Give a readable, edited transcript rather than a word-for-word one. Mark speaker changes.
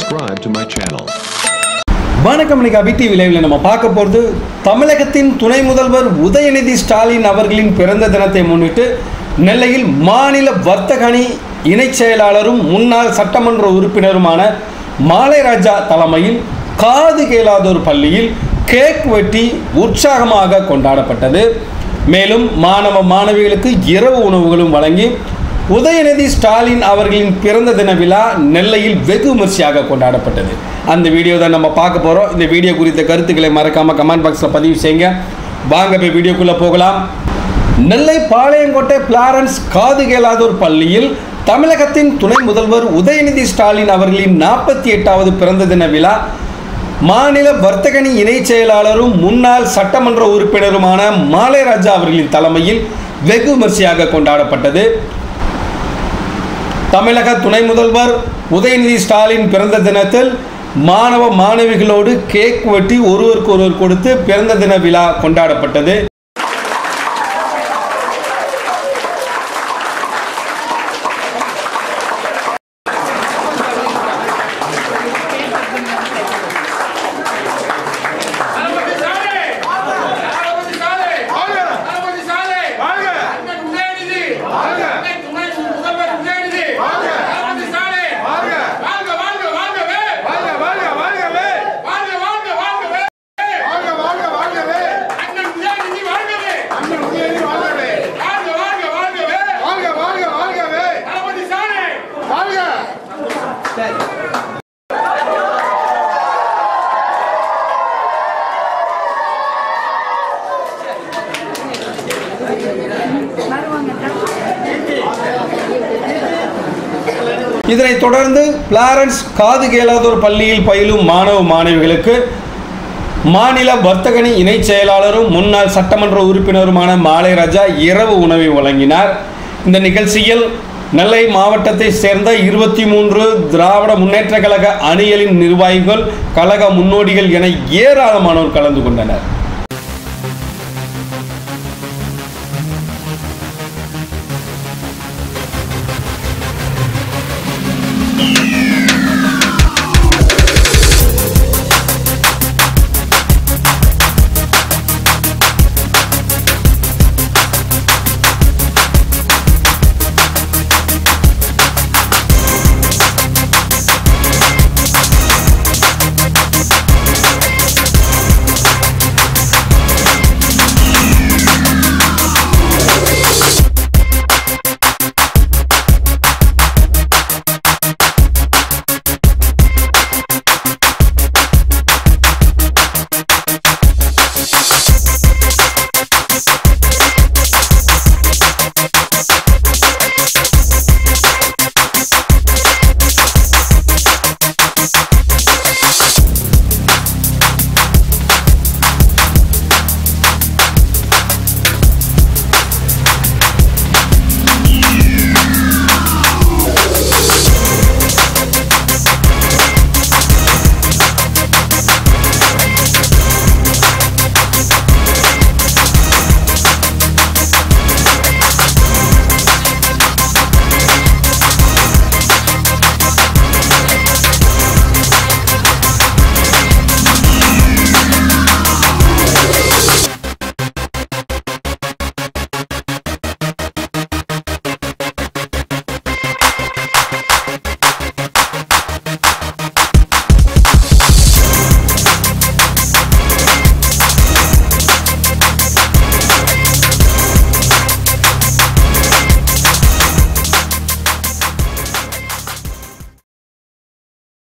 Speaker 1: subscribe to my channel.
Speaker 2: வணக்கம். இன்னைக்கு அபி TV லைவ்ல நம்ம பார்க்க போகிறது தமிழகத்தின் துணை முதல்வர் உதயநிதி ஸ்டாலின் அவர்களின் பிறந்த தினத்தை முன்னிட்டு நெல்லையில் மாநில வர்த்தக அணி இணைச் செயலாளரும் முன்னாள் சட்டமன்ற உறுப்பினருமான மாலைராஜா தலைமையில் காது கேளாதோர் பள்ளியில் கேக் வெட்டி உற்சாகமாக கொண்டாடப்பட்டது. மேலும் மாணவ மாணவிகளுக்கு இரவு உணவுகளும் வழங்கி உதயநிதி ஸ்டாலின் அவர்களின் பிறந்த தின விழா நெல்லையில் வெகு விமர்சையாக கொண்டாடப்பட்டது. அந்த வீடியோ தான் நம்ம பார்க்க போகிறோம். இந்த வீடியோ குறித்த கருத்துக்களை மறக்காமல் கமெண்ட் பாக்ஸில் பதிவு செய்யுங்க. வாங்க போய் வீடியோக்குள்ளே போகலாம். நெல்லை பாளையங்கோட்டை பிளாரன்ஸ் காது கேளாதோர் பள்ளியில் தமிழகத்தின் துணை முதல்வர் உதயநிதி ஸ்டாலின் அவர்களின் 48வது பிறந்த தின விழா மாநில வர்த்தக அணி இணைச் செயலாளரும் முன்னாள் சட்டமன்ற உறுப்பினருமான மாலைராஜா அவர்களின் தலைமையில் வெகு விமர்சையாக கொண்டாடப்பட்டது. தமிழக துணை முதல்வர் உதயநிதி ஸ்டாலின் பிறந்த தினத்தில் மாணவ மாணவிகளோடு கேக் வெட்டி ஒருவருக்கொருவர் கொடுத்து பிறந்த தின விழா கொண்டாடப்பட்டது. இதனைத் தொடர்ந்து பிளாரன்ஸ் காது கேளாதோர் பள்ளியில் பயிலும் மாணவ மாணவிகளுக்கு மாநில வர்த்தக அணி இணைச் செயலாளரும் முன்னாள் சட்டமன்ற உறுப்பினருமான மாலைராஜா இரவு உணவை வழங்கினார். இந்த நிகழ்ச்சியில் நெல்லை மாவட்டத்தை சேர்ந்த 23 திராவிட முன்னேற்ற கழக அணிகளின் நிர்வாகிகள், கழக முன்னோடிகள் என ஏராளமானோர் கலந்து கொண்டனர்.